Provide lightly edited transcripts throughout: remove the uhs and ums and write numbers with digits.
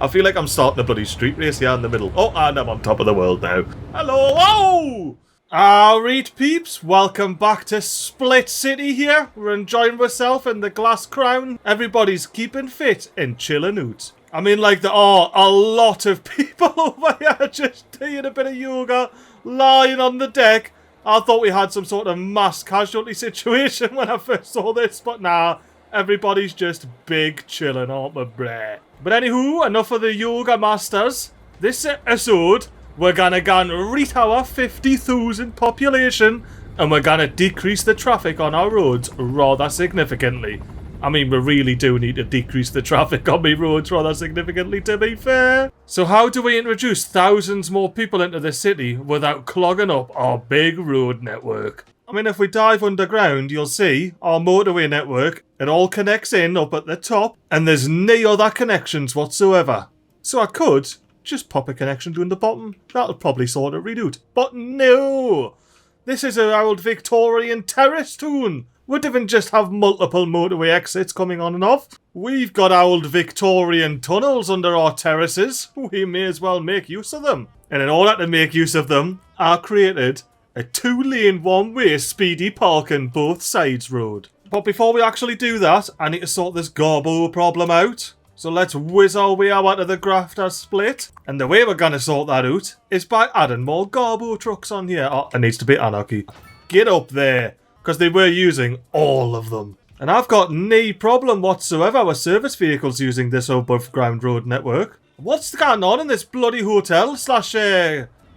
I feel like I'm starting a bloody street race here in the middle. Oh, and I'm on top of the world now. Hello, whoa! Alright peeps, welcome back to Split City here. We're enjoying ourselves in the glass crown. Everybody's keeping fit and chilling out. I mean, like, there are a lot of people over here just doing a bit of yoga, lying on the deck. I thought we had some sort of mass casualty situation when I first saw this, but nah, everybody's just big chilling, aren't we, bruh? But anywho, enough of the yoga masters. This episode, we're gonna reach our 50,000 population, and we're gonna decrease the traffic on our roads rather significantly. I mean, we really do need to decrease the traffic on the roads rather significantly, to be fair. So how do we introduce thousands more people into the city without clogging up our big road network? I mean, if we dive underground, you'll see our motorway network. It all connects in up at the top, and there's no other connections whatsoever. So I could just pop a connection down the bottom. That'll probably sort it right out. But no! This is our old Victorian terrace town. We didn't just have multiple motorway exits coming on and off. We've got old Victorian tunnels under our terraces. We may as well make use of them. And in order to make use of them, I created a 2-lane one-way speedy parking both sides road. But before we actually do that, I need to sort this garbo problem out. So let's whiz our way out of the Grafters Split. And the way we're going to sort that out is by adding more garbo trucks on here. Oh, it needs to be anarchy. Get up there. Because they were using all of them. And I've got no problem whatsoever with service vehicles using this above ground road network. What's going on in this bloody hotel slash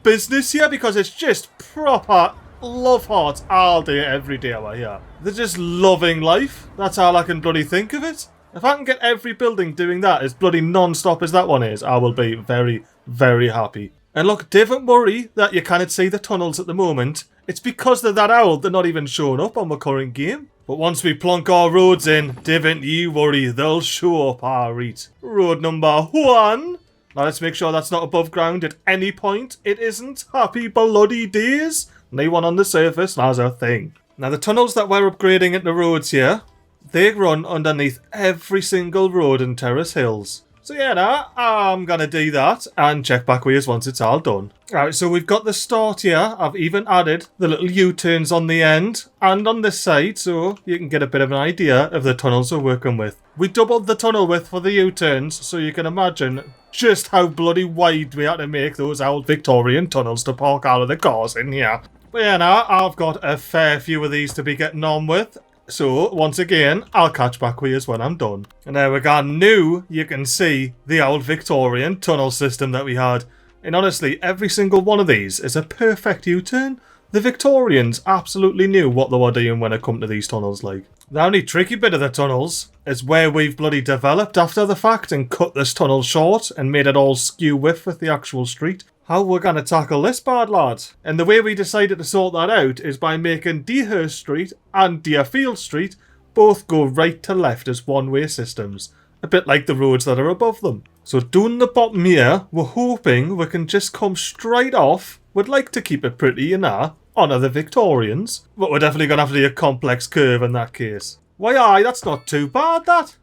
business here? Because it's just proper love hearts all day, every day over here. They're just loving life. That's all I can bloody think of it. If I can get every building doing that as bloody non-stop as that one is, I will be very, very happy. And look, don't worry that you cannot see the tunnels at the moment. It's because they're that old, they're not even showing up on the current game. But once we plonk our roads in, don't you worry, they'll show up, alright. Road number 1. Now let's make sure that's not above ground at any point. It isn't. Happy bloody days. No one on the surface, that's a thing. Now the tunnels that we're upgrading into roads here, they run underneath every single road in Terrace Hills. So yeah, now I'm going to do that and check back with us once it's all done. Alright, so we've got the start here. I've even added the little U-turns on the end and on this side, so you can get a bit of an idea of the tunnels we're working with. We doubled the tunnel width for the U-turns, so you can imagine just how bloody wide we had to make those old Victorian tunnels to park all of the cars in here. But yeah, now I've got a fair few of these to be getting on with. So, once again, I'll catch back with you when I'm done. And there we go, new, you can see the old Victorian tunnel system that we had. And honestly, every single one of these is a perfect U-turn. The Victorians absolutely knew what they were doing when it come to these tunnels, like. The only tricky bit of the tunnels is where we've bloody developed after the fact and cut this tunnel short and made it all skew with the actual street. How we're going to tackle this bad lad? And the way we decided to sort that out is by making Deerhurst Street and Deerfield Street both go right to left as one-way systems. A bit like the roads that are above them. So down the bottom here, we're hoping we can just come straight off. We'd like to keep it pretty, you know, honour the Victorians. But we're definitely going to have to do a complex curve in that case. Why aye, that's not too bad, that.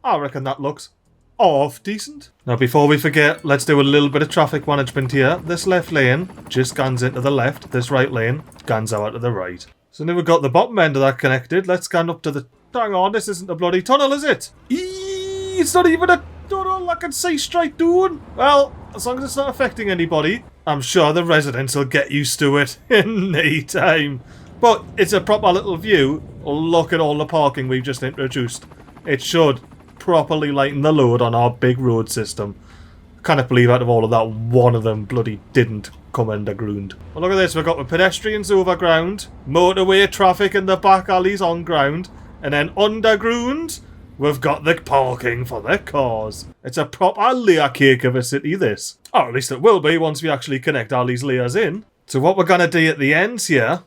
I reckon that looks half decent. Now before we forget, let's do a little bit of traffic management here. This left lane just guns into the left, this right lane guns out to the right. So now we've got the bottom end of that connected, let's gun up to the... Hang on, this isn't a bloody tunnel, is it? Eeeeee, it's not even a tunnel, I can see straight down. Well, as long as it's not affecting anybody, I'm sure the residents will get used to it in no time. But it's a proper little view. Look at all the parking we've just introduced. It should properly lighten the load on our big road system. I can't believe out of all of that, one of them bloody didn't come underground. Well, look at this, we've got the pedestrians overground, motorway traffic in the back alleys on ground, and then underground, we've got the parking for the cars. It's a proper layer cake of a city, this. Or at least it will be once we actually connect all these layers in. So what we're going to do at the ends here,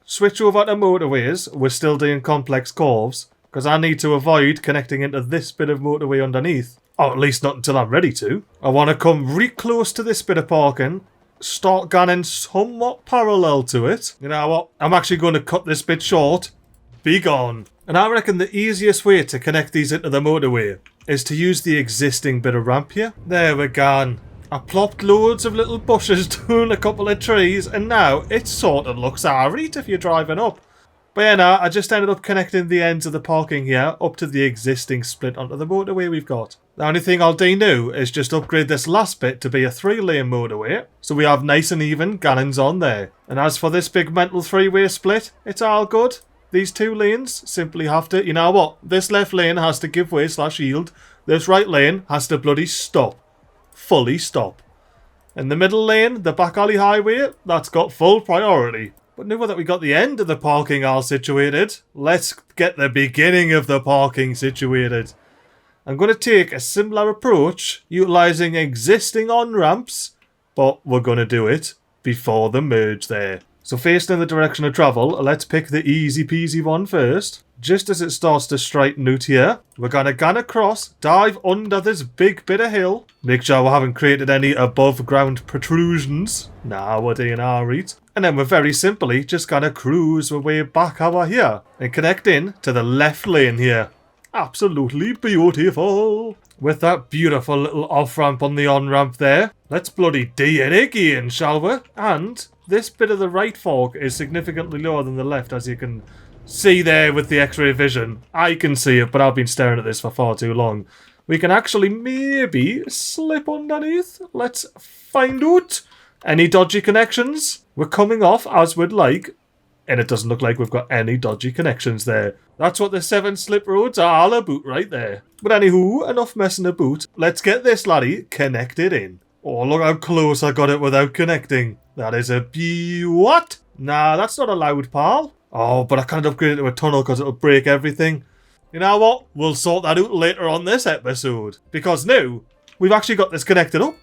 switch over to motorways. We're still doing complex curves, because I need to avoid connecting into this bit of motorway underneath. Or at least not until I'm ready to. I want to come really close to this bit of parking, start gunning somewhat parallel to it. You know what? I'm actually going to cut this bit short. Be gone. And I reckon the easiest way to connect these into the motorway is to use the existing bit of ramp here. There we go. I plopped loads of little bushes down a couple of trees, and now it sort of looks alright if you're driving up. But yeah, no, I just ended up connecting the ends of the parking here up to the existing split onto the motorway we've got. The only thing I'll do now is just upgrade this last bit to be a 3-lane motorway, so we have nice and even gallons on there. And as for this big mental 3-way split, it's all good. These 2 lanes simply have to, you know what, this left lane has to give way / yield, this right lane has to bloody stop. Fully stop. In the middle lane, the back alley highway, that's got full priority. But now that we got the end of the parking all situated, let's get the beginning of the parking situated. I'm going to take a similar approach, utilising existing on-ramps, but we're going to do it before the merge there. So facing in the direction of travel, let's pick the easy peasy one first. Just as it starts to straighten out here, we're going to gun across, dive under this big bit of hill. Make sure we haven't created any above ground protrusions. Nah, we're doing alright. And then we're very simply just going to cruise our way back over here and connect in to the left lane here. Absolutely beautiful. With that beautiful little off-ramp on the on-ramp there, let's bloody do it again, shall we? And this bit of the right fork is significantly lower than the left, as you can see there with the x-ray vision. I can see it, but I've been staring at this for far too long. We can actually maybe slip underneath. Let's find out. Any dodgy connections? We're coming off as we'd like, and it doesn't look like we've got any dodgy connections there. That's what the 7 slip roads are all about right there. But anywho, enough messing about. Let's get this laddie connected in. Oh, look how close I got it without connecting. That is a what? Nah, that's not allowed, pal. Oh, but I can't upgrade it to a tunnel because it'll break everything. You know what? We'll sort that out later on this episode. Because now, we've actually got this connected up.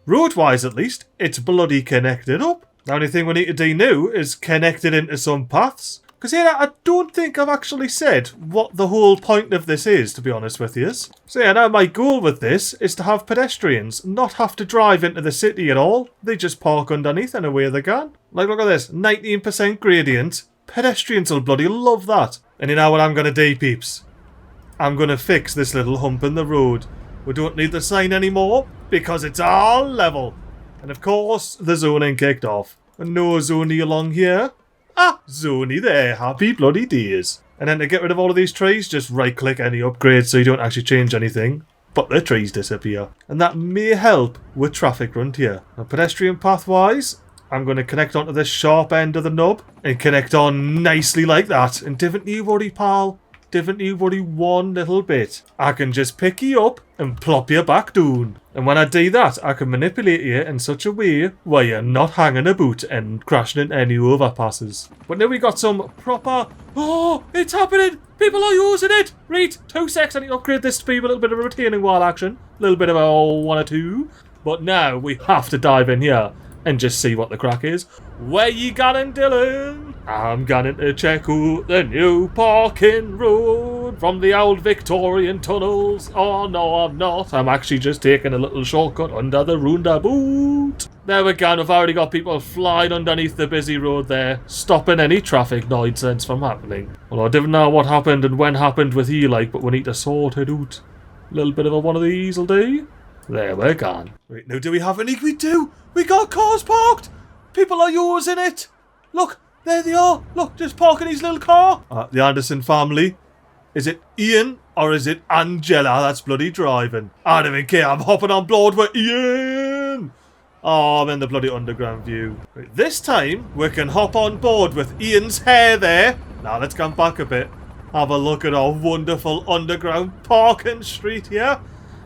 Road-wise, at least, it's bloody connected up. The only thing we need to do now is connect it into some paths. Because yeah, I don't think I've actually said what the whole point of this is, to be honest with you. So yeah, now my goal with this is to have pedestrians not have to drive into the city at all. They just park underneath and away they go. Like, look at this, 19% gradient. Pedestrians will bloody love that. And you know what I'm going to do, peeps? I'm going to fix this little hump in the road. We don't need the sign anymore because it's all level. And of course, the zoning kicked off. And no zoning along here. Ah, Zony there, happy bloody days. And then to get rid of all of these trees, just right click any upgrade so you don't actually change anything. But the trees disappear. And that may help with traffic around here. Now pedestrian path-wise, I'm going to connect onto this sharp end of the knob. And connect on nicely like that. And don't you worry, pal. Don't you worry one little bit. I can just pick you up and plop you back down. And when I do that, I can manipulate you in such a way where you're not hanging about and crashing into any overpasses. But now we got some proper... Oh, it's happening! People are using it! Right, 2 secs, I need to upgrade this to be a little bit of a retaining wall action. A little bit of a 1 or 2. But now we have to dive in here and just see what the crack is. Where you going, Dylan? I'm going to check out the new parking road from the old Victorian tunnels. Oh no, I'm not. I'm actually just taking a little shortcut under the roundabout. There we go. I've already got people flying underneath the busy road there, stopping any traffic nonsense from happening. Well, I didn't know what happened and when happened with you, like, but we need to sort it out. A little bit of a one of these will do. There we're gone. Right, now do we have any? We do! We got cars parked! People are using it! Look, there they are! Look, just parking his little car! The Anderson family. Is it Ian or is it Angela that's bloody driving? I don't even care, I'm hopping on board with Ian! Oh, I'm in the bloody underground view. Right, this time, we can hop on board with Ian's hair there. Now let's come back a bit. Have a look at our wonderful underground parking street here.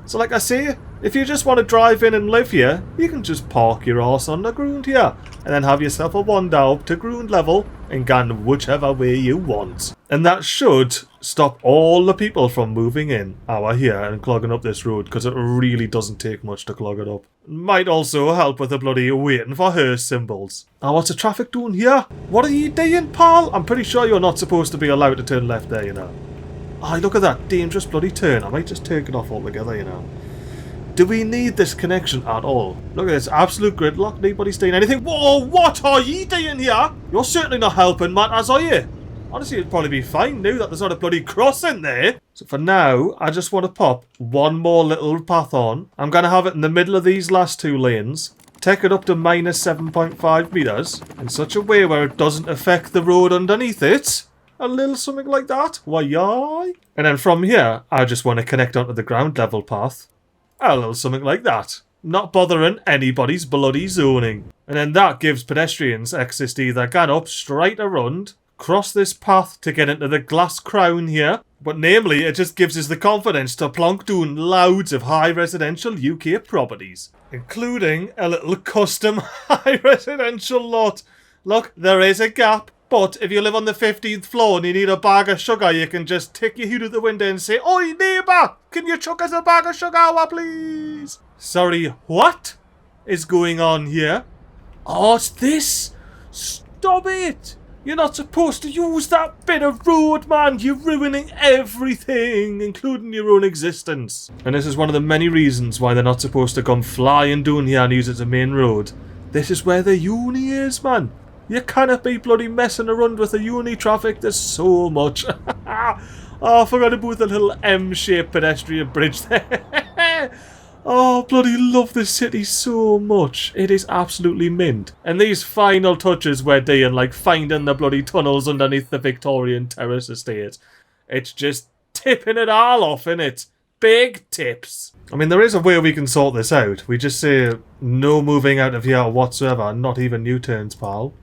So like I say, if you just want to drive in and live here, you can just park your arse on the ground here. And then have yourself a wander up to ground level and go whichever way you want. And that should stop all the people from moving in over here and clogging up this road, because it really doesn't take much to clog it up. Might also help with the bloody waiting for her symbols. Oh, what's the traffic doing here? What are you doing, pal? I'm pretty sure you're not supposed to be allowed to turn left there, you know. Oh, look at that dangerous bloody turn. I might just take it off altogether, you know. Do we need this connection at all? Look at this absolute gridlock. Nobody's doing anything. Whoa, what are you doing here? You're certainly not helping matters, are you? Honestly, it'd probably be fine now that there's not a bloody crossing there. So for now, I just want to pop one more little path on. I'm going to have it in the middle of these last 2 lanes. Take it up to minus 7.5 metres in such a way where it doesn't affect the road underneath it. A little something like that. Why, yay. And then from here, I just want to connect onto the ground level path. A little something like that. Not bothering anybody's bloody zoning. And then that gives pedestrians access to either get up straight around, cross this path to get into the glass crown here. But namely, it just gives us the confidence to plonk down loads of high residential UK properties. Including a little custom high residential lot. Look, there is a gap. But if you live on the 15th floor and you need a bag of sugar, you can just tick your hood out the window and say, "Oi, neighbour, can you chuck us a bag of sugar, please?" Sorry, what is going on here? Oh, it's this. Stop it. You're not supposed to use that bit of road, man. You're ruining everything, including your own existence. And this is one of the many reasons why they're not supposed to come flying down here and use it as a main road. This is where the uni is, man. You cannot be bloody messing around with the uni traffic. There's so much. Oh, I forgot about the little M-shaped pedestrian bridge there. Oh, bloody love this city so much. It is absolutely mint. And these final touches we're doing, like finding the bloody tunnels underneath the Victorian terrace estate. It's just tipping it all off, innit? Big tips. I mean, there is a way we can sort this out. We just say no moving out of here whatsoever, not even U-turns, pal.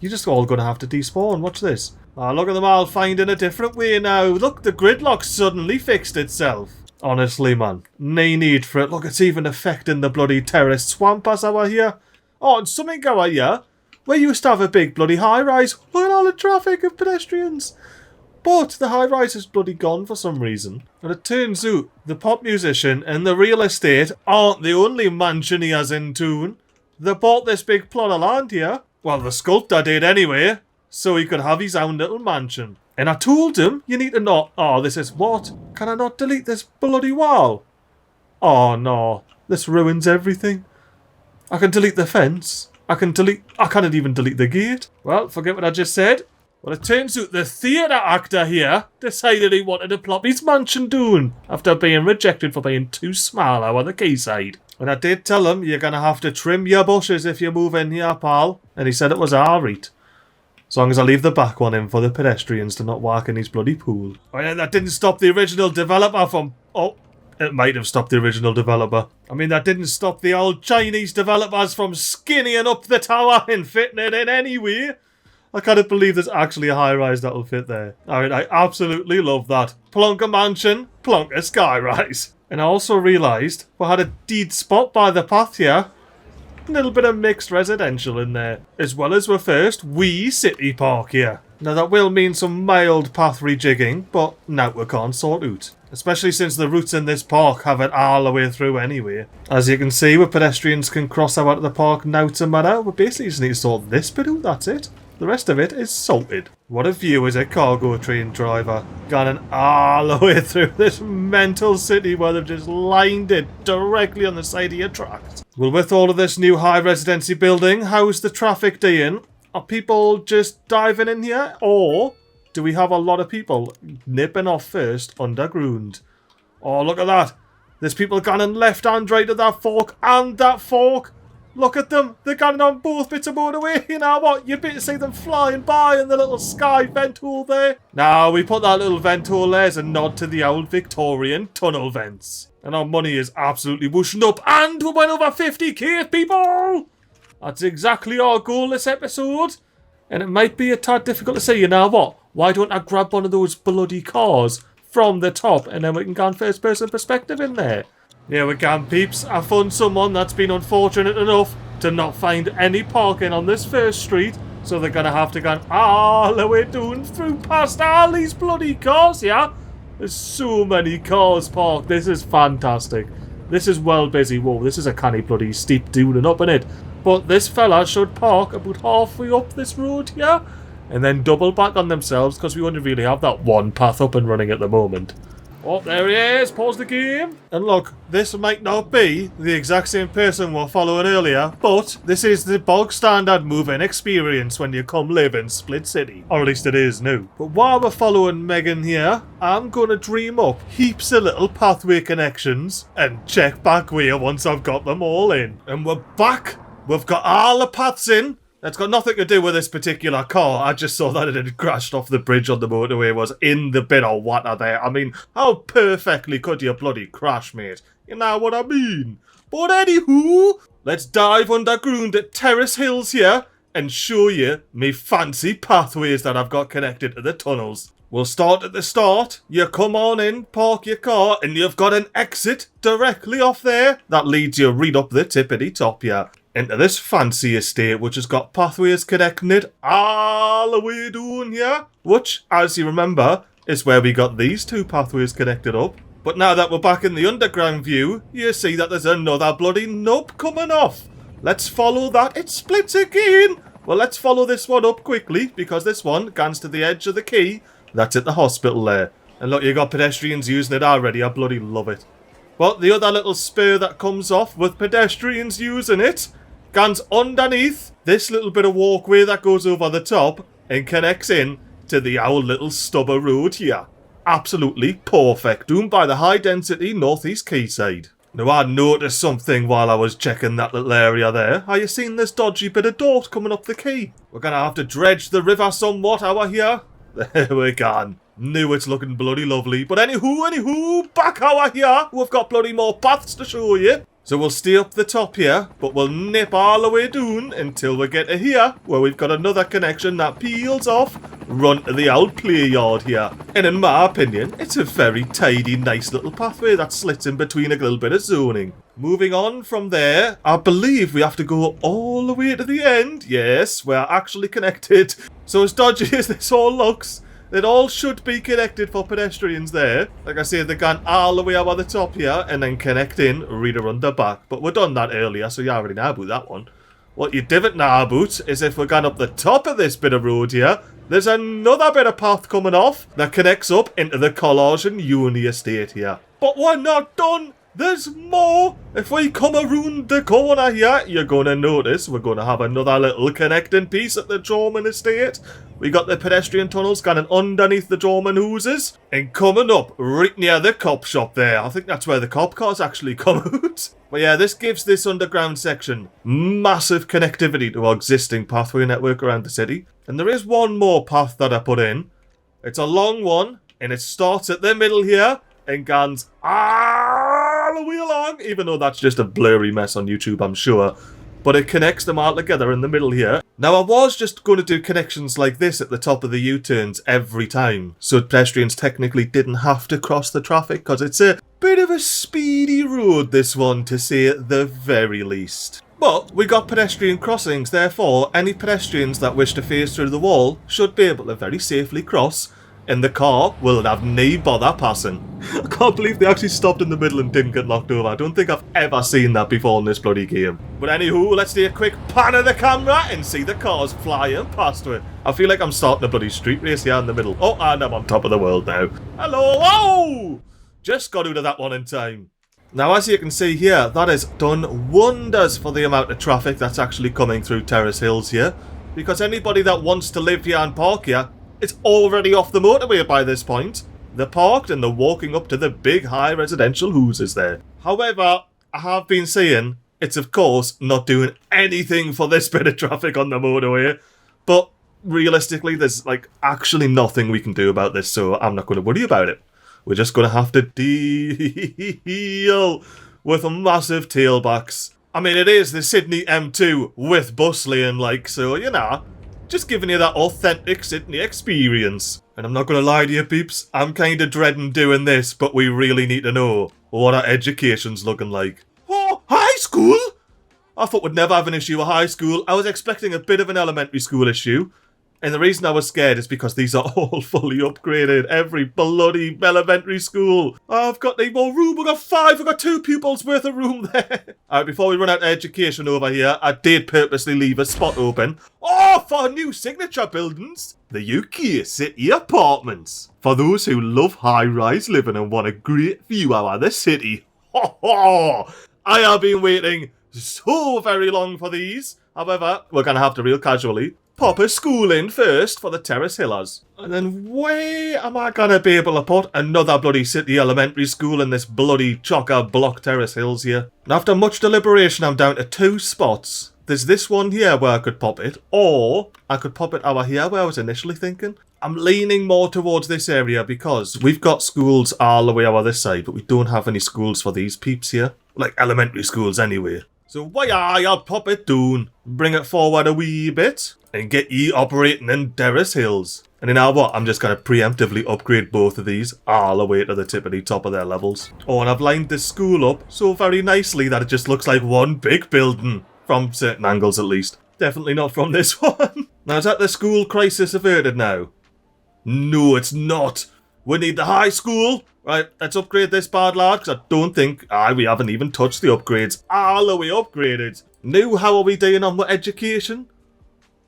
You're just all going to have to despawn. Watch this. Oh, look at them all finding a different way now. Look, the gridlock suddenly fixed itself. Honestly, man. No need for it. Look, it's even affecting the bloody terraced swamp as over here. Oh, and something over here. We used to have a big bloody high-rise. Look at all the traffic of pedestrians. But the high-rise is bloody gone for some reason. And it turns out the pop musician and the real estate aren't the only mansioniers in town. They bought this big plot of land here. Well, the sculptor did anyway, so he could have his own little mansion. And I told him, you need to not... Oh, this is what? Can I not delete this bloody wall? Oh, no. This ruins everything. I can delete the fence. I can't even delete the gate. Well, forget what I just said. Well, it turns out the theatre actor here decided he wanted to plop his mansion down after being rejected for being too small over the quayside. And I did tell him, you're going to have to trim your bushes if you move in here, pal. And he said it was alright. As long as I leave the back one in for the pedestrians to not walk in his bloody pool. Oh, and that didn't stop the original developer from... Oh, it might have stopped the original developer. I mean, that didn't stop the old Chinese developers from skinnying up the tower and fitting it in anyway. I can't believe there's actually a high-rise that'll fit there. I mean, I absolutely love that. Plonk a mansion, plonk a skyrise. And I also realised we had a deed spot by the path here. A little bit of mixed residential in there. As well as our first wee city park here. Now that will mean some mild path rejigging, but now we can't sort out. Especially since the routes in this park have it all the way through anyway. As you can see, where pedestrians can cross out of the park now to matter, we basically just need to sort this bit out, that's it. The rest of it is sorted. What a view as a cargo train driver. Gone all the way through this mental city where they've just lined it directly on the side of your tracks. Well, with all of this new high residency building, how's the traffic doing? Are people just diving in here? Or do we have a lot of people nipping off first underground? Oh, look at that. There's people going left and right at that fork and that fork. Look at them. They're going on both bits of motorway. You know what? You'd better see them flying by in the little sky vent hole there. Now, we put that little vent hole there as a nod to the old Victorian tunnel vents. And our money is absolutely whooshing up. And we went over 50k, people! That's exactly our goal this episode. And it might be a tad difficult to say, you know what? Why don't I grab one of those bloody cars from the top and then we can go on first person perspective in there? Here we can, peeps. I found someone that's been unfortunate enough to not find any parking on this first street, so they're going to have to go all the way down through past all these bloody cars, yeah? There's so many cars parked. This is fantastic. This is well busy. Whoa, this is a canny bloody steep dune and up in it. But this fella should park about halfway up this road here, and then double back on themselves, because we only really have that one path up and running at the moment. Oh, there he is. Pause the game. And look, this might not be the exact same person we're following earlier, but this is the bog standard moving experience when you come live in Split City. Or at least it is now. But while we're following Megan here, I'm going to dream up heaps of little pathway connections and check back here once I've got them all in. And we're back. We've got all the paths in. That's got nothing to do with this particular car. I just saw that it had crashed off the bridge on the motorway, was in the bit of water there. I mean, how perfectly could you bloody crash, mate? You know what I mean? But anywho, let's dive underground at Terrace Hills here and show you me fancy pathways that I've got connected to the tunnels. We'll start at the start. You come on in, park your car, and you've got an exit directly off there. That leads you right up the tippity top here. Into this fancy estate, which has got pathways connecting it all the way down here. Which, as you remember, is where we got these two pathways connected up. But now that we're back in the underground view, you see that there's another bloody nub coming off. Let's follow that. It splits again. Well, let's follow this one up quickly, because this one gans to the edge of the quay. That's at the hospital there. And look, you got pedestrians using it already. I bloody love it. Well, the other little spur that comes off with pedestrians using it gans underneath this little bit of walkway that goes over the top and connects in to the old little stubber road here. Absolutely perfect. Down by the high density northeast quayside. Now I noticed something while I was checking that little area there. Are you seeing this dodgy bit of dirt coming up the quay? We're gonna have to dredge the river somewhat over here. There we go. Knew it's looking bloody lovely. But anywho, back over here. We've got bloody more paths to show you. So we'll stay up the top here, but we'll nip all the way down until we get to here, where we've got another connection that peels off, run to the old play yard here. And in my opinion, it's a very tidy, nice little pathway that slits in between a little bit of zoning. Moving on from there, I believe we have to go all the way to the end. Yes, we're actually connected. So as dodgy as this all looks, it all should be connected for pedestrians there. Like I say, they can all the way over the top here and then connect in right around the back. But we've done that earlier, so you already know about that one. What you didn't know about is if we're going up the top of this bit of road here, there's another bit of path coming off that connects up into the Collage and Uni estate here. But we're not done. There's more. If we come around the corner here, you're going to notice we're going to have another little connecting piece at the German estate. We got the pedestrian tunnels going underneath the German houses and coming up right near the cop shop there. I think that's where the cop cars actually come out. But yeah, this gives this underground section massive connectivity to our existing pathway network around the city. And there is one more path that I put in. It's a long one and it starts at the middle here and goes all the way along, even though that's just a blurry mess on YouTube, I'm sure. But it connects them all together in the middle here. Now, I was just going to do connections like this at the top of the U-turns every time, so pedestrians technically didn't have to cross the traffic, because it's a bit of a speedy road, this one, to say at the very least. But we got pedestrian crossings, therefore, any pedestrians that wish to phase through the wall should be able to very safely cross, and the car will have no bother passing. I can't believe they actually stopped in the middle and didn't get knocked over. I don't think I've ever seen that before in this bloody game. But anywho, let's do a quick pan of the camera and see the cars flying past it. I feel like I'm starting a bloody street race here in the middle. Oh, and I'm on top of the world now. Hello, whoa! Just got out of that one in time. Now, as you can see here, that has done wonders for the amount of traffic that's actually coming through Terrace Hills here. Because anybody that wants to live here and park here, it's already off the motorway by this point. They're parked and they're walking up to the big high residential houses there. However, I have been saying it's of course not doing anything for this bit of traffic on the motorway. But realistically, there's like actually nothing we can do about this, so I'm not going to worry about it. We're just going to have to deal with massive tailbacks. I mean, it is the Sydney M2 with bus lane, like, so, you know, just giving you that authentic Sydney experience. And I'm not going to lie to you, peeps, I'm kind of dreading doing this, but we really need to know what our education's looking like. Oh, high school? I thought we'd never have an issue with high school. I was expecting a bit of an elementary school issue. And the reason I was scared is because these are all fully upgraded. Every bloody elementary school. I've got no more room. We've got 5. We've got 2 pupils worth of room there. Alright, before we run out of education over here, I did purposely leave a spot open. Oh, for new signature buildings. The UK City Apartments. For those who love high-rise living and want a great view out of the city. Ho ho! I have been waiting so very long for these. However, we're going to have to real casually pop a school in first for the Terrace Hillers. And then where am I going to be able to put another bloody city elementary school in this bloody chock-a-block Terrace Hills here? And after much deliberation, I'm down to 2 spots. There's this one here where I could pop it, or I could pop it over here where I was initially thinking. I'm leaning more towards this area because we've got schools all the way over this side, but we don't have any schools for these peeps here. Like elementary schools anyway. So why I'll pop it down, bring it forward a wee bit, and get ye operating in Terrace Hills. And you know what, I'm just going to preemptively upgrade both of these all the way to the tippity top of their levels. Oh, and I've lined this school up so very nicely that it just looks like one big building. From certain angles at least. Definitely not from this one. Now is that the school crisis averted now? No, it's not. We need the high school. Right, let's upgrade this bad lad, because I don't think... we haven't even touched the upgrades. All the way upgraded. Now, how are we doing on with education?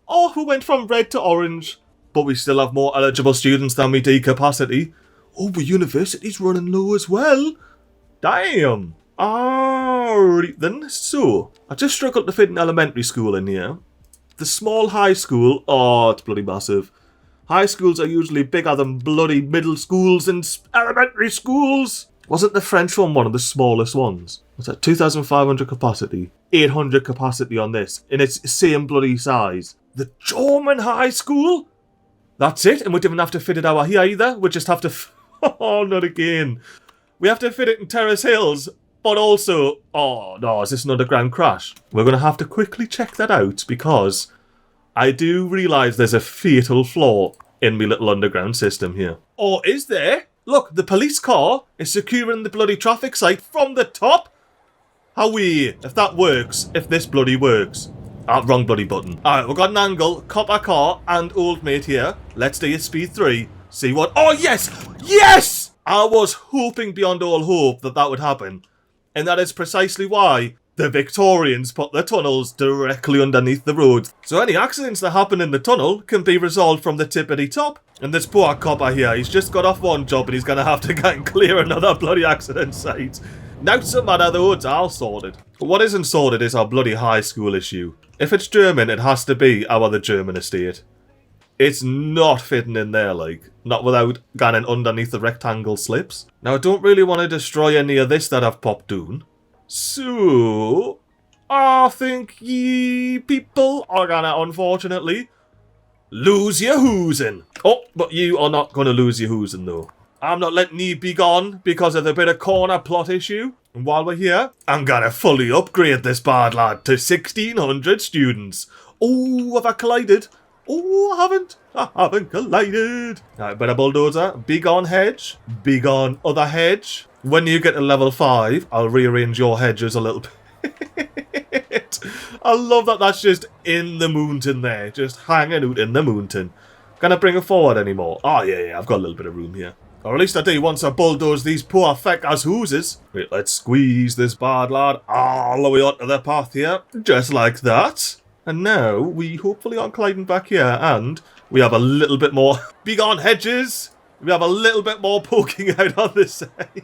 Oh, we went from red to orange. But we still have more eligible students than we do capacity. Oh, but university's running low as well. Damn. Alright then, so... I just struggled to fit an elementary school in here. The small high school... Oh, it's bloody massive. High schools are usually bigger than bloody middle schools and elementary schools. Wasn't the French one of the smallest ones? What's that? 2,500 capacity. 800 capacity on this. In its same bloody size. The German high school? That's it. And we didn't have to fit it out here either. We just have to... Oh, not again. We have to fit it in Terrace Hills. But also... Oh, no. Is this an underground crash? We're going to have to quickly check that out because... I do realise there's a fatal flaw in my little underground system here. Or is there? Look, the police car is securing the bloody traffic sight from the top. Howie, if that works, if this bloody works. Wrong bloody button. Alright, we've got an angle, copper car and old mate here. Let's do a speed 3. See what... Oh, yes! Yes! I was hoping beyond all hope that that would happen. And that is precisely why... The Victorians put the tunnels directly underneath the road. So any accidents that happen in the tunnel can be resolved from the tippity top. And this poor copper here, he's just got off one job and he's going to have to go and clear another bloody accident site. Now some matter though, it's all sorted. But what isn't sorted is our bloody high school issue. If it's German, it has to be our the German estate. It's not fitting in there, like. Not without going underneath the rectangle slips. Now I don't really want to destroy any of this that I've popped down. So, I think ye people are gonna, unfortunately, lose your hoosing. Oh, but you are not gonna lose your hoosing, though. I'm not letting ye be gone because of the bit of corner plot issue. And while we're here, I'm gonna fully upgrade this bad lad to 1,600 students. Oh, have I collided? Oh, I haven't collided. Alright, better bulldozer. Big on hedge. Big on other hedge. When you get to level 5, I'll rearrange your hedges a little bit. I love that that's just in the mountain there. Just hanging out in the mountain. Can I bring it forward anymore? Oh, yeah, I've got a little bit of room here. Or at least I do once I bulldoze these poor feckers hooses. Wait, let's squeeze this bad lad all the way onto the path here. Just like that. And now, we hopefully aren't colliding back here. And we have a little bit more... Big on hedges! We have a little bit more poking out on this side.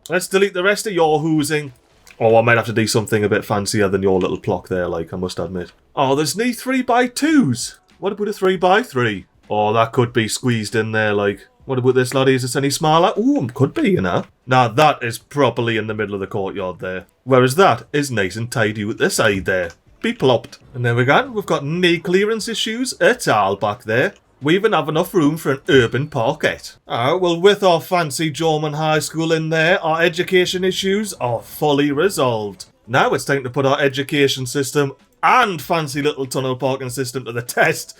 Let's delete the rest of your hoosing. Oh, I might have to do something a bit fancier than your little block there, like, I must admit. Oh, there's no 3x2s. What about a 3x3? Oh, that could be squeezed in there, like. What about this, laddie? Is this any smaller? Ooh, could be, you know. Now, that is properly in the middle of the courtyard there. Whereas that is nice and tidy with the side there. Be plopped. And there we go. We've got no clearance issues at all back there. We even have enough room for an urban parkette. Well, with our fancy German high school in there, our education issues are fully resolved. Now it's time to put our education system and fancy little tunnel parking system to the test,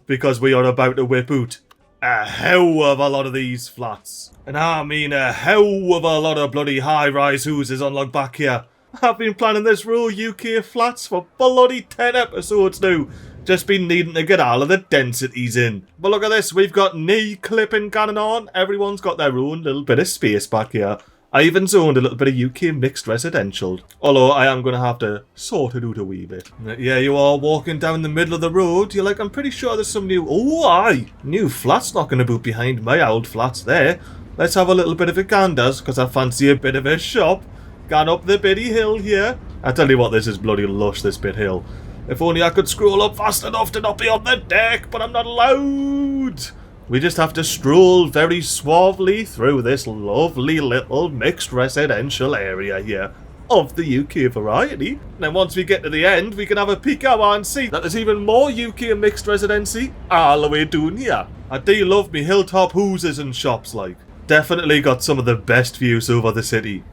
because we are about to whip out a hell of a lot of these flats. And I mean a hell of a lot of bloody high-rise houses unlocked back here. I've been planning this rural UK flats for bloody 10 episodes now. Just been needing to get all of the densities in. But look at this, we've got knee clipping going on. Everyone's got their own little bit of space back here. I even zoned a little bit of UK mixed residential. Although I am going to have to sort it out a wee bit. Yeah, you are walking down the middle of the road. You're like, I'm pretty sure there's some new... Oh, aye! New flats knocking about behind my old flats there. Let's have a little bit of a ganders, because I fancy a bit of a shop. Gone up the bitty hill here. I tell you what, this is bloody lush, this bit hill. If only I could scroll up fast enough to not be on the deck, but I'm not allowed. We just have to stroll very suavely through this lovely little mixed residential area here of the UK variety. And then once we get to the end, we can have a peek out and see that there's even more UK mixed residency all the way down here. I do love me hilltop houses and shops like. Definitely got some of the best views over the city,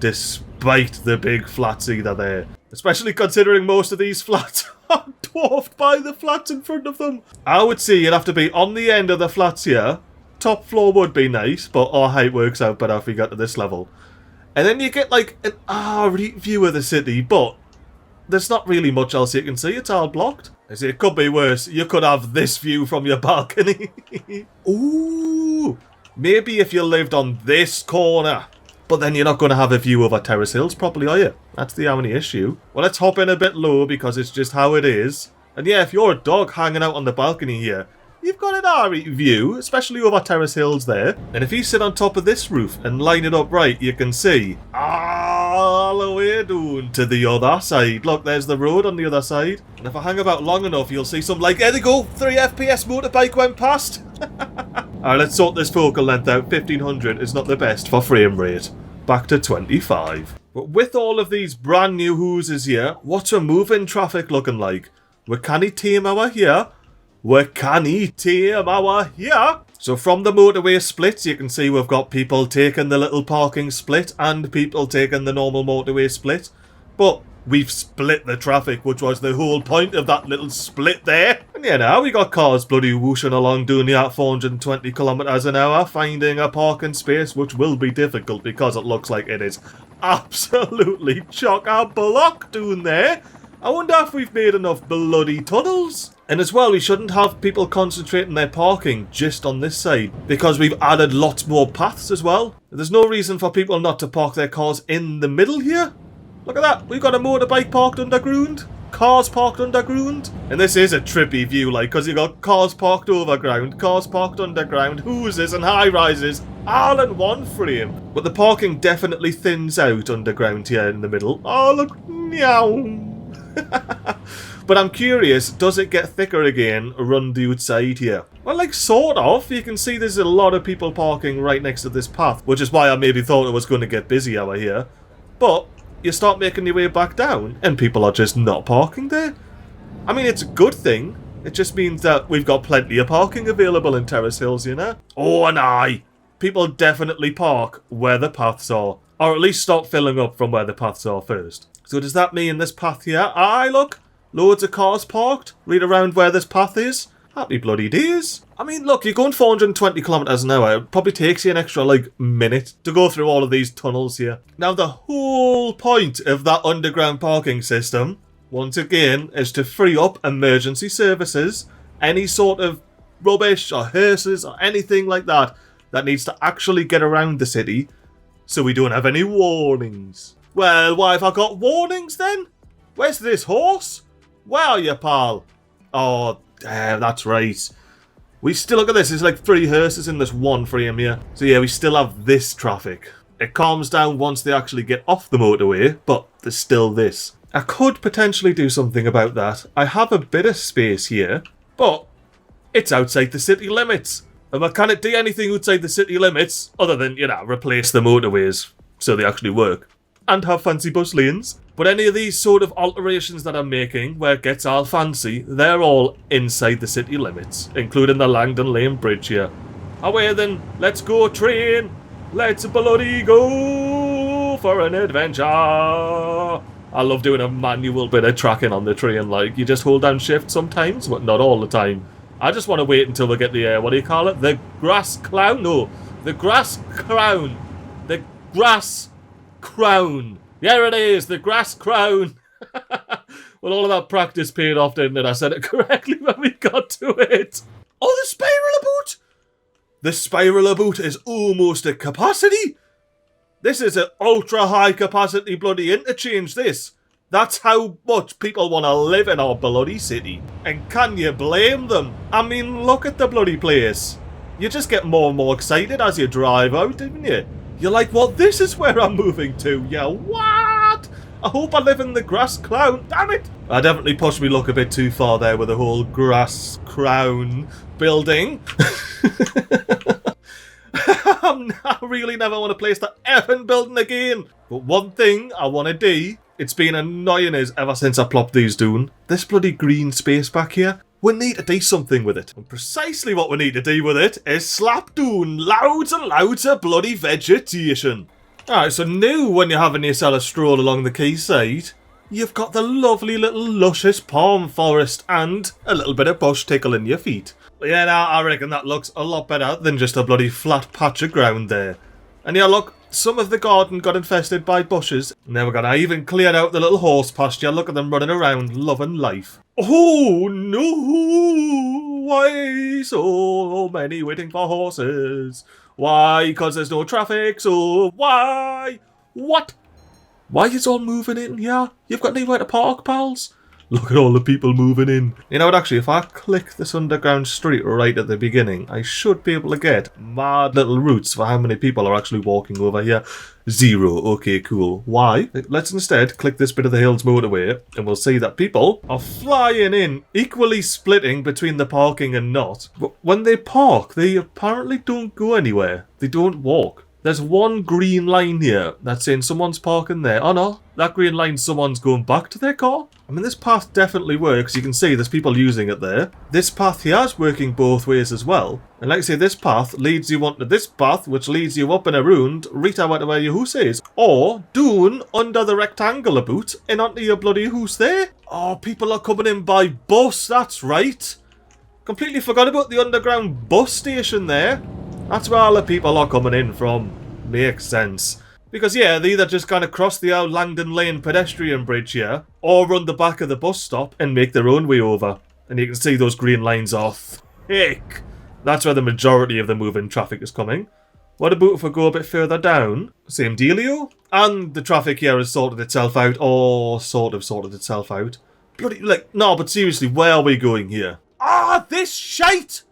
despite the big flats either there. Especially considering most of these flats are dwarfed by the flats in front of them. I would say you'd have to be on the end of the flats here. Top floor would be nice, but our height works out better if we get to this level. And then you get like an alright view of the city, but there's not really much else you can see. It's all blocked. I say it could be worse. You could have this view from your balcony. Ooh, maybe if you lived on this corner. But then you're not going to have a view over Terrace Hills properly, are you? That's the only issue. Well, let's hop in a bit low because it's just how it is. And yeah, if you're a dog hanging out on the balcony here, you've got an alright view, especially over Terrace Hills there. And if you sit on top of this roof and line it up right, you can see all the way down to the other side. Look, there's the road on the other side. And if I hang about long enough, you'll see some like, there they go, 3 FPS motorbike went past. Alright, let's sort this focal length out. 1500 is not the best for frame rate. Back to 25. But with all of these brand new houses here, what's our moving traffic looking like? We're canny tame hour here. We're canny tame hour here. So from the motorway splits, you can see we've got people taking the little parking split and people taking the normal motorway split. But we've split the traffic, which was the whole point of that little split there. And yeah, now we got cars bloody whooshing along doing the at 420 kilometers an hour, finding a parking space, which will be difficult because it looks like it is absolutely chock-a-block down there. I wonder if we've made enough bloody tunnels. And as well, we shouldn't have people concentrating their parking just on this side, because we've added lots more paths as well. There's no reason for people not to park their cars in the middle here. Look at that, we've got a motorbike parked underground, cars parked underground. And this is a trippy view, like, because you've got cars parked overground, cars parked underground, houses and high-rises, all in one frame. But the parking definitely thins out underground here in the middle. Oh, look, meow. But I'm curious, does it get thicker again around the outside here? Well, like, sort of. You can see there's a lot of people parking right next to this path, which is why I maybe thought it was going to get busy over here. But you start making your way back down, and people are just not parking there. I mean, it's a good thing. It just means that we've got plenty of parking available in Terrace Hills, you know? Oh, and aye. People definitely park where the paths are. Or at least start filling up from where the paths are first. So does that mean this path here? Aye, look. Loads of cars parked right around where this path is. Happy bloody days. I mean, look, you're going 420 kilometers an hour. It probably takes you an extra, like, minute to go through all of these tunnels here. Now, the whole point of that underground parking system, once again, is to free up emergency services. Any sort of rubbish or hearses or anything like that that needs to actually get around the city so we don't have any warnings. Well, why have I got warnings then? Where's this horse? Where are you, pal? Oh, that's right. We still, look at this, there's like 3 hearses in this one frame here. So yeah, we still have this traffic. It calms down once they actually get off the motorway, but there's still this. I could potentially do something about that. I have a bit of space here, but it's outside the city limits. And I can't do anything outside the city limits other than, you know, replace the motorways so they actually work. And have fancy bus lanes. But any of these sort of alterations that I'm making, where it gets all fancy, they're all inside the city limits, including the Langdon Lane Bridge here. Away then, let's go train, let's bloody go for an adventure. I love doing a manual bit of tracking on the train, like, you just hold down shift sometimes, but not all the time. I just want to wait until we get the, what do you call it? The grass clown? No, the grass crown. The grass crown. There it is, the grass crown. Well, all of that practice paid off, didn't it? I said it correctly when we got to it. Oh, the spiral boot! The spiral boot is almost at capacity. This is an ultra high capacity bloody interchange, this. That's how much people want to live in our bloody city. And can you blame them? I mean, look at the bloody place. You just get more and more excited as you drive out, didn't you? You're like, well, this is where I'm moving to. Yeah, what? I hope I live in the grass crown. Damn it. I definitely pushed me luck a bit too far there with the whole grass crown building. I really never want to place that effing building again. But one thing I want to do, it's been annoying us ever since I plopped these down. This bloody green space back here, we need to do something with it. And precisely what we need to do with it is slap down loads and loads of bloody vegetation. Alright, so now when you're having yourself a stroll along the quayside, you've got the lovely little luscious palm forest and a little bit of bush tickling your feet. Yeah, now I reckon that looks a lot better than just a bloody flat patch of ground there. And yeah, look, some of the garden got infested by bushes. Now we're gonna even clear out the little horse pasture. Look at them running around, loving life. Oh no! Why so many waiting for horses? Why? Because there's no traffic, so why? What? Why is all moving in here? You've got nowhere to park, pals. Look at all the people moving in. You know what, actually, if I click this underground street right at the beginning, I should be able to get mad little routes for how many people are actually walking over here. 0. Okay, cool. Why? Let's instead click this bit of the Hills motorway, and we'll see that people are flying in, equally splitting between the parking and not. But when they park, they apparently don't go anywhere. They don't walk. There's one green line here that's saying someone's parking there. Oh no, that green line, someone's going back to their car. I mean, this path definitely works. You can see there's people using it there. This path here is working both ways as well. And like I say, this path leads you onto this path, which leads you up and around, right out to where your house is. Or down under the rectangular boot and onto your bloody house there. Oh, people are coming in by bus, that's right. Completely forgot about the underground bus station there. That's where all the people are coming in from. Makes sense. Because yeah, they either just kind of cross the old Langdon Lane pedestrian bridge here, or run the back of the bus stop and make their own way over. And you can see those green lines are thick. That's where the majority of the moving traffic is coming. What about if we go a bit further down? Same dealio. And the traffic here has sorted itself out, or sort of sorted itself out. Bloody, like, no, but seriously, where are we going here? Ah, this shite!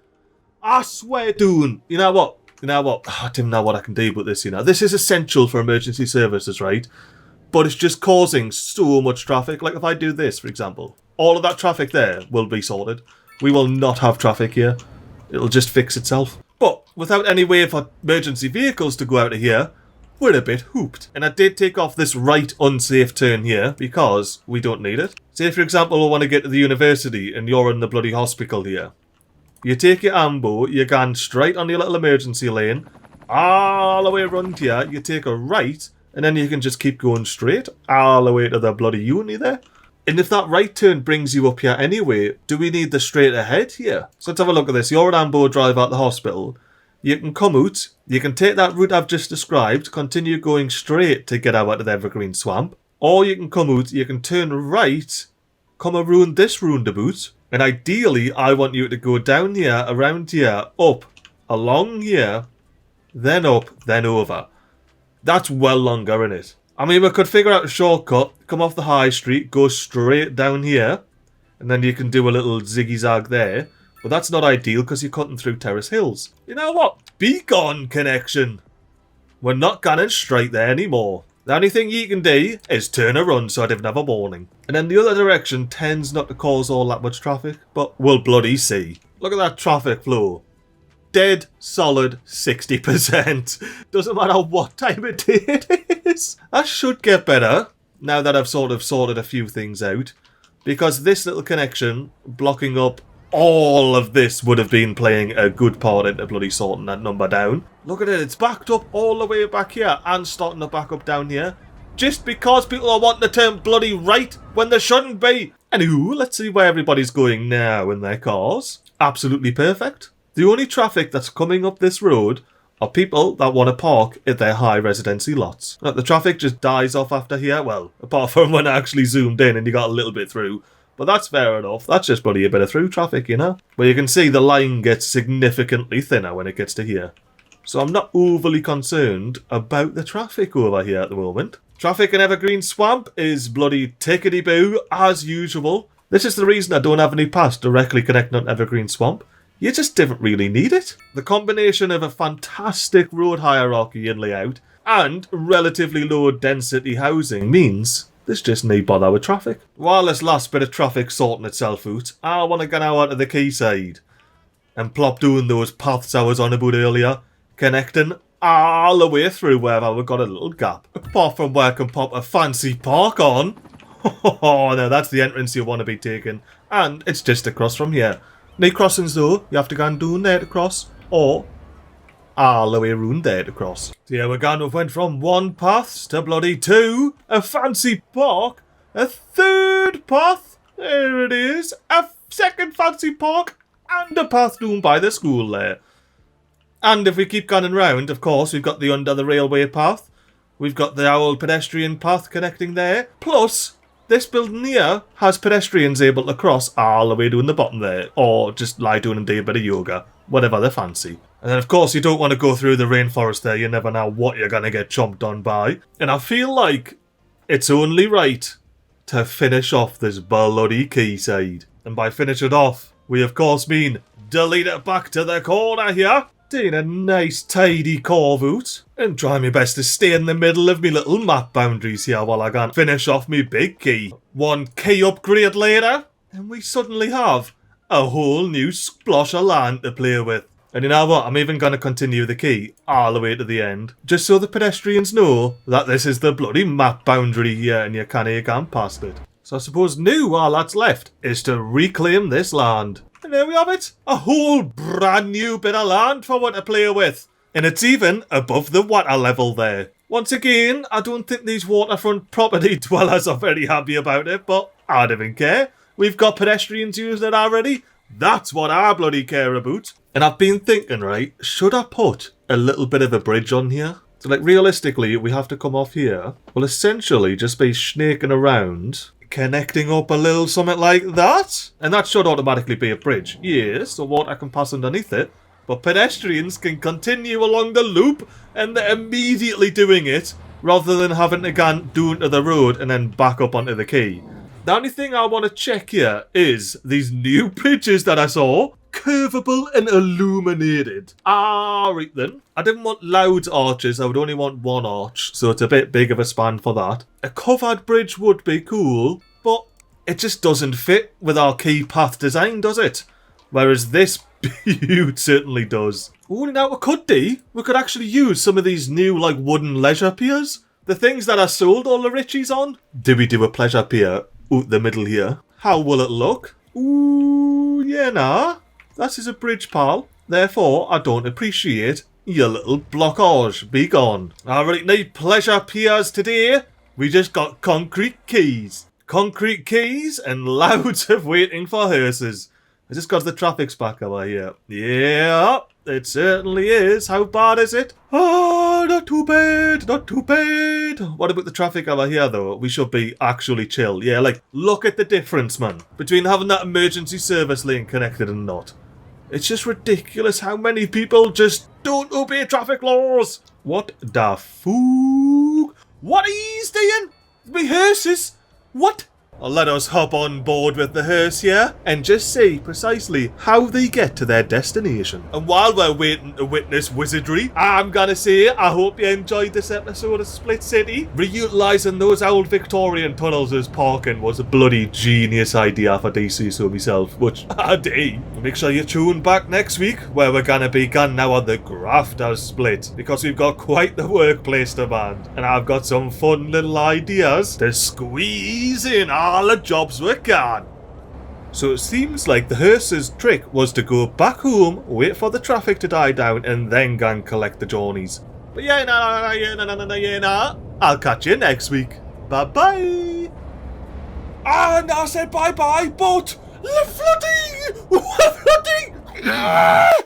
I swear, dude. You know what? Oh, I don't know what I can do about this, you know. This is essential for emergency services, right? But it's just causing so much traffic. Like if I do this, for example, all of that traffic there will be sorted. We will not have traffic here. It'll just fix itself. But without any way for emergency vehicles to go out of here, we're a bit hooped. And I did take off this right unsafe turn here because we don't need it. Say, for example, we want to get to the university and you're in the bloody hospital here. You take your ambo, you go straight on your little emergency lane, all the way around here, you take a right, and then you can just keep going straight, all the way to the bloody uni there. And if that right turn brings you up here anyway, do we need the straight ahead here? So let's have a look at this. You're an ambo drive out the hospital. You can come out, you can take that route I've just described, continue going straight to get out of the Evergreen Swamp, or you can come out, you can turn right, come around this roundabout, and ideally, I want you to go down here, around here, up, along here, then up, then over. That's well longer, isn't it? I mean, we could figure out a shortcut, come off the high street, go straight down here, and then you can do a little ziggy-zag there. But that's not ideal because you're cutting through Terrace Hills. You know what? Be gone, connection. We're not going straight there anymore. The only thing you can do is turn a run so I'd have another warning. And then the other direction tends not to cause all that much traffic, but we'll bloody see. Look at that traffic flow. Dead solid 60%. Doesn't matter what time of day it is. That should get better now that I've sort of sorted a few things out. Because this little connection blocking up all of this would have been playing a good part into bloody sorting that number down. Look at it, it's backed up all the way back here and starting to back up down here. Just because people are wanting to turn bloody right when they shouldn't be. Anywho, let's see where everybody's going now in their cars. Absolutely perfect. The only traffic that's coming up this road are people that want to park at their high residency lots. Look, the traffic just dies off after here. Well, apart from when I actually zoomed in and you got a little bit through. But that's fair enough. That's just bloody a bit of through traffic, you know? But you can see the line gets significantly thinner when it gets to here. So I'm not overly concerned about the traffic over here at the moment. Traffic in Evergreen Swamp is bloody tickety-boo, as usual. This is the reason I don't have any paths directly connecting on Evergreen Swamp. You just didn't really need it. The combination of a fantastic road hierarchy and layout and relatively low density housing means there's just no bother with traffic. While this last bit of traffic sorting itself out, I want to get out to the quayside and plop down those paths I was on about earlier, connecting all the way through wherever we've got a little gap. Apart from where I can pop a fancy park on. Oh, no, that's the entrance you want to be taking. And it's just across from here. No crossings though, you have to go and down there to cross, or all the way around there to cross. So yeah, we're going to went from one path to bloody two, a fancy park, a third path, there it is, a second fancy park, and a path down by the school there. And if we keep going round, of course, we've got the under the railway path, we've got the old pedestrian path connecting there, plus this building here has pedestrians able to cross all the way down the bottom there, or just lie down and do a bit of yoga, whatever they fancy. And then of course you don't want to go through the rainforest there, you never know what you're going to get chomped on by. And I feel like it's only right to finish off this bloody quayside. And by finish it off, we of course mean delete it back to the corner here, doing a nice tidy carve out, and try my best to stay in the middle of me little map boundaries here while I can finish off me big key. One key upgrade later, and we suddenly have a whole new splosh of land to play with. And you know what, I'm even going to continue the key all the way to the end, just so the pedestrians know that this is the bloody map boundary here and you can't go past it. So I suppose now all that's left is to reclaim this land. And there we have it, a whole brand new bit of land for one to play with. And it's even above the water level there. Once again, I don't think these waterfront property dwellers are very happy about it, but I don't even care. We've got pedestrians using it already. That's what I bloody care about. And I've been thinking, right, should I put a little bit of a bridge on here? So like realistically, we have to come off here. Well, essentially just be snaking around, connecting up a little something like that. And that should automatically be a bridge. Yes, so water can pass underneath it. But pedestrians can continue along the loop and they're immediately doing it rather than having to go down to the road and then back up onto the quay. The only thing I want to check here is these new bridges that I saw. Curvable and illuminated. Right then. I didn't want loud arches, I would only want one arch, so it's a bit big of a span for that. A covered bridge would be cool, but it just doesn't fit with our key path design, does it? Whereas this butte certainly does. Oh, now we could actually use some of these new like wooden leisure piers. The things that I sold all the richies on. Do we do a pleasure pier out the middle here? How will it look? Ooh, yeah, nah. That is a bridge, pal. Therefore, I don't appreciate your little blockage. Be gone. Alright, no pleasure piers today. We just got concrete quays. Concrete quays and loads of waiting for hearses. It's just because the traffic's back over here. Yeah, it certainly is. How bad is it? Oh, not too bad, not too bad. What about the traffic over here, though? We should be actually chill. Yeah, like, look at the difference, man, between having that emergency service lane connected and not. It's just ridiculous how many people just don't obey traffic laws. What the fuck? What are you doing? Me hearses? What? Let us hop on board with the hearse here and just see precisely how they get to their destination. And while we're waiting to witness wizardry, I'm gonna say I hope you enjoyed this episode of Split City. Reutilising those old Victorian tunnels as parking was a bloody genius idea for DC so myself, which I do. Make sure you tune back next week where we're gonna be gone now on the Grafters Split, because we've got quite the workplace demand and I've got some fun little ideas to squeeze in all the jobs we can. So it seems like the hearse's trick was to go back home, wait for the traffic to die down, and then go and collect the journeys. But yeah, I'll catch you next week. Bye bye. And I said bye bye, but the flooding!